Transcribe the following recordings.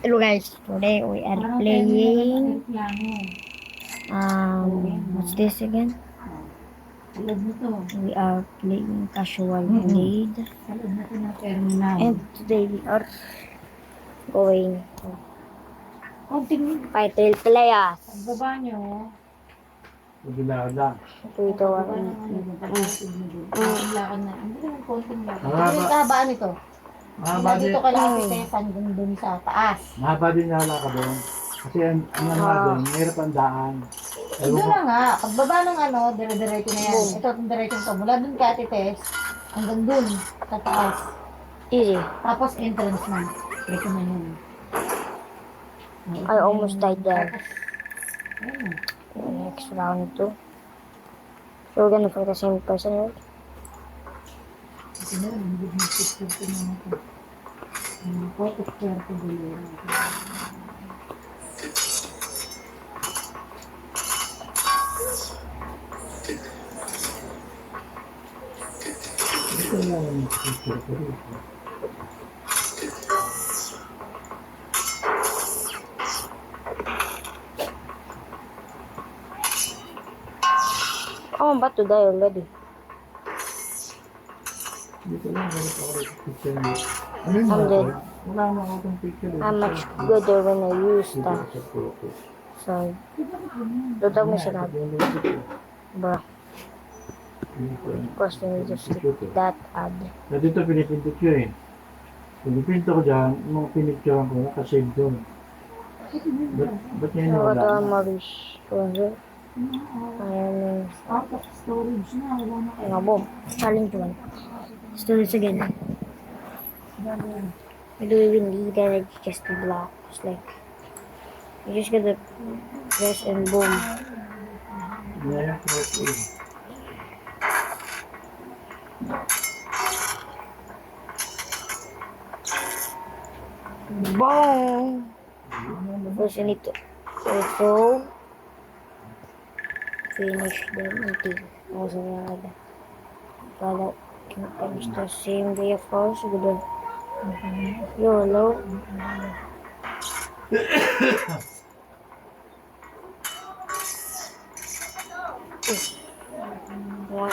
Hello guys, today we are playing what's this again? We are playing Casual Blade. And today we are going to Fighter Playas. Pagbaba nyo, Ito ang lakad na. Hindi naman konting lakad. Ano yung kahabaan nito? Mula dito ka lang kasi hanggang dun sa taas. Mahaba din nala ka doon. Kasi ang nga doon, mayroon ang daan. Ito na nga, pagbaba ng dire-diretso na yan. Ito, itong diretso to. Mula dun ka, Tites, hanggang dun, sa taas. easy. Tapos entrance na. Ito na yun. I almost died there. Ayun. Next round 2. So we're gonna fight the same person, right? Kasi na rin, hindi mag-subscribe ko naman ito. Port of Puerto Galera. Ito lang ang picture ko rito. Oh, I'm about to die already. Dito lang, ganit ako rito picture niyo. Ano yung I'm dead. Wala na ako itong picture. I'm much gooder when I use Dito stuff. sa photo. So, don't tell me shit out. Bruh. Of course, we need to skip that ad. Na dito pinipinto ko eh. Pinipinto ko dyan, yung mga pinicturean ko, nakasave doon. Ba't ngayon So, wala ito na? ang Maurice. Ayan Out of storage na, wala na yung boom. Challenge 1. Let's do this again. We do even need energy just to block. Just like, you just gotta press and boom. Ngayon, photo eh. Boom! First, you need to also finish them until also like that. Can finish the same way of course. Good. YOLO. One.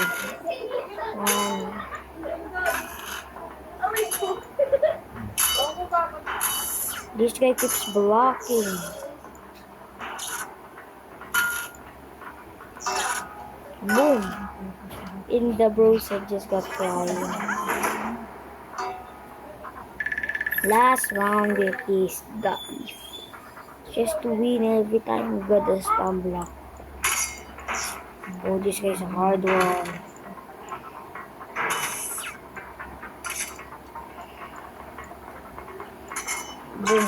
This guy keeps blocking. Boom. In the bros I just got flying. Last round it is the if. Just to win every time we got a spam block. Oh, this guy's a hard one. Boom.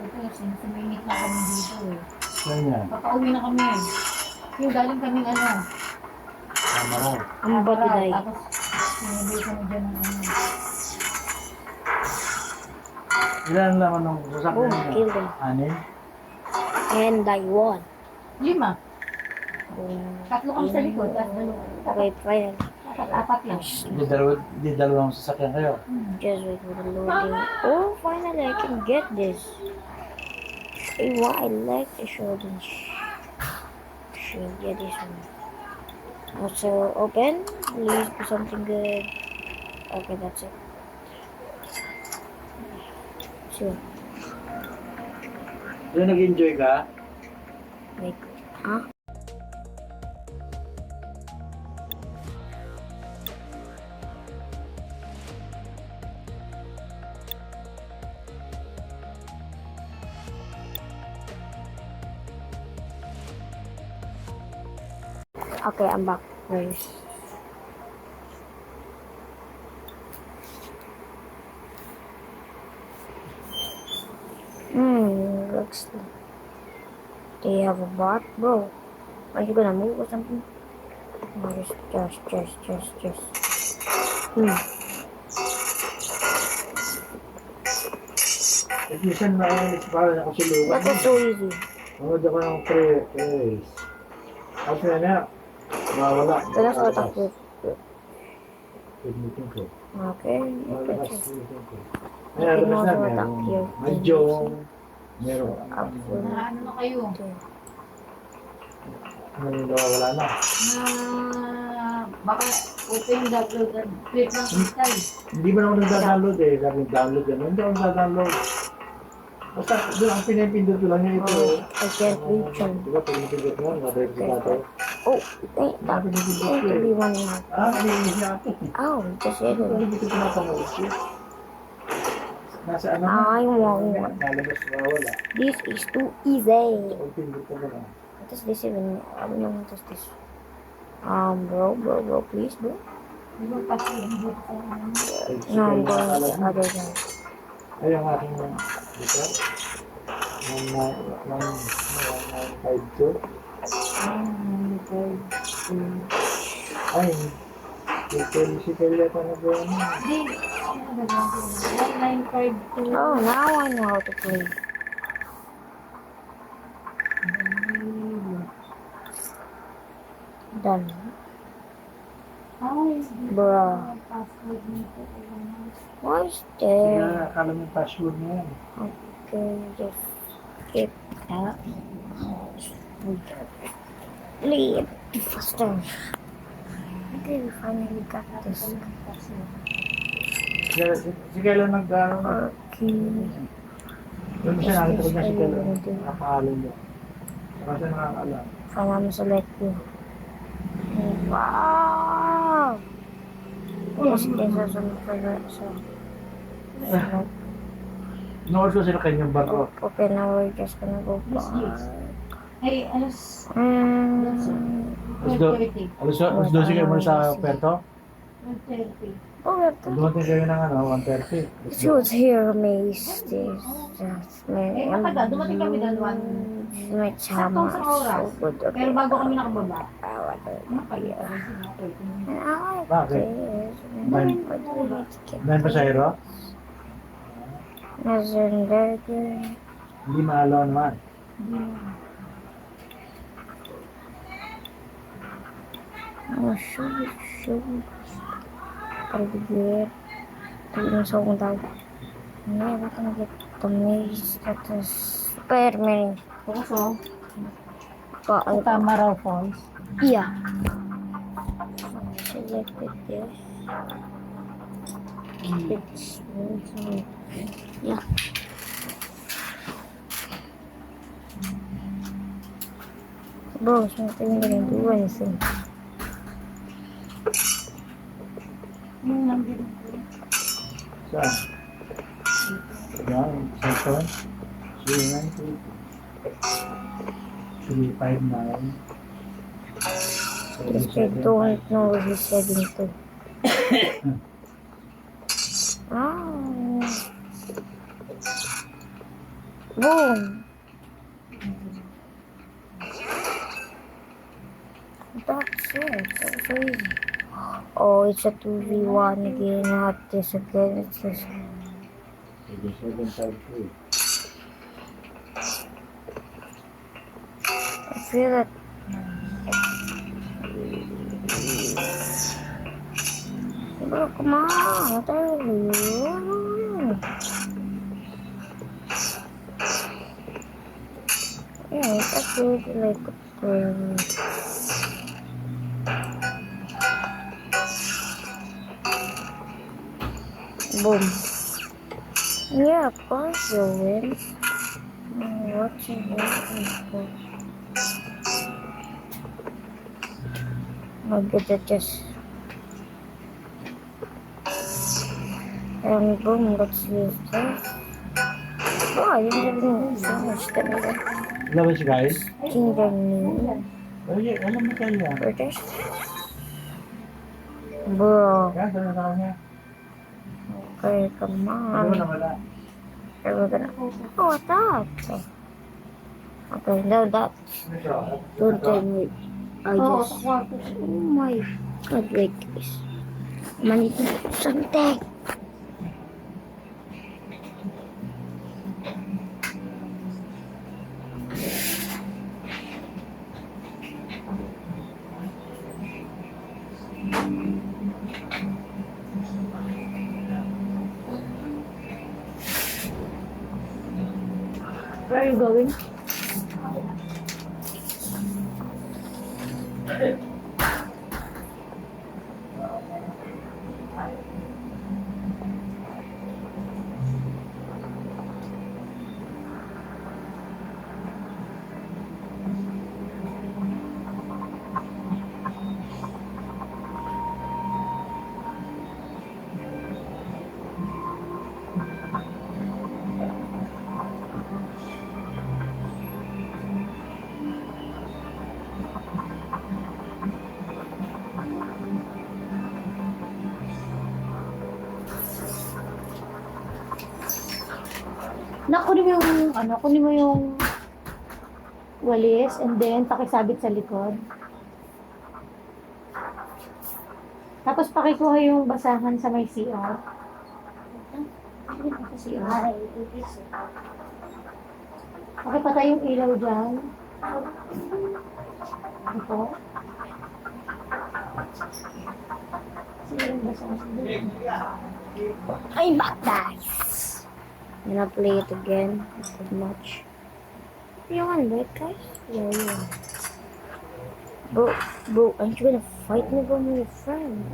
Ito, sinasumingit na kami dito eh. Saan yan? Papauwi na kami. Yung galing kaming Amaral. I'm about to die. Tapos, sinabay kami dyan ng Ilan naman ng Boom, sasakyan niya? kill them. Anin? And I won. 5. Boom. Tatlo kami sa likod. Tapos dalawa. Okay, fine. Apat lang. Di dalawang sasakyan kayo. Just wait for the loading. Oh, finally I can get this. Hey, why I like the shoulders. Should get this one. Also, open. Please do something good. Okay, that's it. Sure. Kaya nag-enjoy ka? Wait. Huh? Okay, I'm back. Nice. Looks like they have a bot, bro. Are you gonna move or something? No, just. At minsan nakainis pa rin ako sa lupa. That was so easy. Manood ako ng praise. Tapos na, mawala. That's what I did. Pagmitin ko. Okay. Malabas Ito. pagmitin ko. Kaya labas na meron. Mahjong. Meron. Ano na kayo? Wala na. Baka open download at click ng kristal. Hindi ba ako nagda-download eh. Sabi download yan. Hindi ako nagda-download. Basta doon ang pinipindot ko lang niya ito. I can't reach him. Diba pinipindot mo? Nabay ko na ito. Oh, that seems to be one more. Naiinis niya ako. Oh, just hit Ito it. hindi ko pinapanood siya. Nasa ano? I want one. Nalabas wala. This is too easy. Pag pindot ko na. What is this even? I don't know what is this. Bro, please, bro. Di ba kasi hindi ko No, I'm going to the other guy. Ay, ang aking dito. 1952. Ay, si Pelia pa na ba yun? Hindi. 1952. Oh, now I know how to play. Done. Ay, Bruh. password nito. What's there? Kaya akala mo yung password mo yan. Okay, just skip that. Leave faster. Okay, we finally got this. Si Kailan nag-ano na? Okay. Doon siya nakita ko niya si Kailan. Nakapahalan niya. Kasi nakakaalam. Kailangan select ko. Wow! Kasi kaysa sunod pa na sa... Nood ko sila kanyang barko. Okay, now we're just gonna go back. Ay, alas Alas 12:30. alas 12 kayo muna sa Puerto? 12:30. Oh, what the? Dumating kayo ng 1:30. She was here, Mace. This, that, Eh, matagal. Dumating kami doon, May saktong chama. sa oras. So good. Pero bago kami nakababa. Nakaliya. Bakit? Dahil pasahero? Hindi maalaw naman. Oh, shoot. Kalbigir. Tingin sa akong tao. Hindi, baka nag-get maze. That is super many. So, Ano tama raw falls. Yeah. Selected this. It's yeah. Bro, it's not even gonna do anything. Saan? Yan, cellphone. 092 359 Just I don't know what he's heading to. Oh. Boom. That's it. That's so easy. Oh, it's a 2v1 again, not this again. It's just... 753. I feel that... Bro, come on. What are you doing? Yeah, it's actually like boom. Yeah, of course you'll win. What you waiting for? I'll get it just. And boom, let's use this. Oh, I didn't even finish the Love you guys. kingdom name. Ay, alam mo tayo yan. British. Bro. Yan, doon na tayo niya. Okay, come Ano na on. wala? Okay, we're gonna. Oh, what's that? Okay, now that. Don't tell me. I just. Oh my god, wait, guys. Manito something. Where are you going? Kunin mo yung, kunin mo yung walis and then pakisabit sa likod. Tapos pakikuha yung basahan sa may CR. Sa CR. Pakipatay yung ilaw dyan. Ito. Sige yung basahan. I'm back, guys. I'm gonna play it again. Good much. You wanna bet, guys? Yeah, yeah. Bro, aren't you gonna fight me from your friend?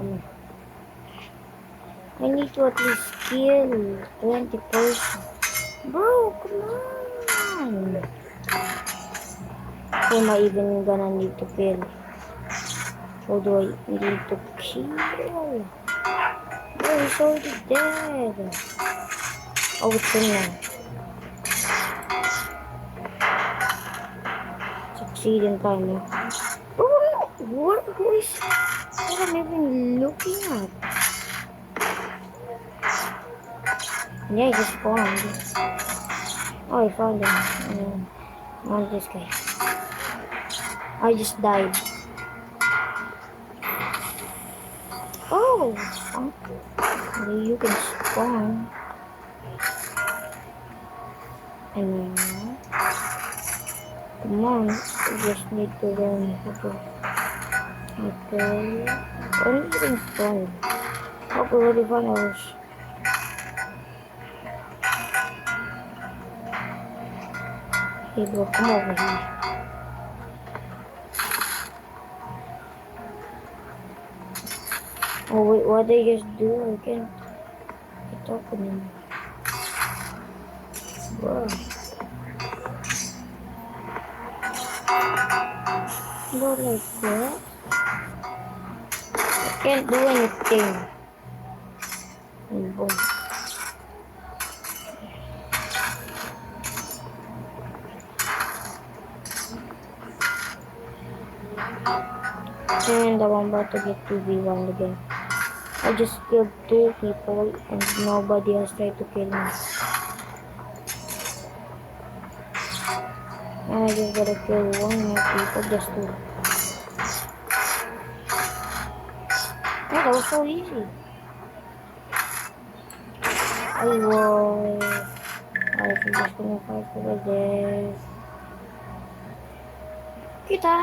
I need to at least kill 20 person. Bro, come on. Who am I even gonna need to kill? Who do I need to kill? Bro, he's already dead. Oh, it's in now. Succeeding time. Oh, who is what am I even looking at? Yeah, he just spawned. Oh, I found him. Not this guy. I just died. Oh, you can spawn. And then, come on, we just need to learn how to. Okay, only getting spawn. Okay, already found ours. Hey bro, come over here. Oh wait, what did I just do? I can't talk anymore. Bro. Go like that. I can't do anything. And boom. And I'm about to get 2v1 again. I just killed 2 people and nobody has tried to kill me. And I just gotta kill 1 more people just to... Yeah, that was so easy. I was... I'm just gonna fight over this. Kita!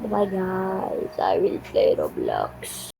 Bye guys, I will play Roblox.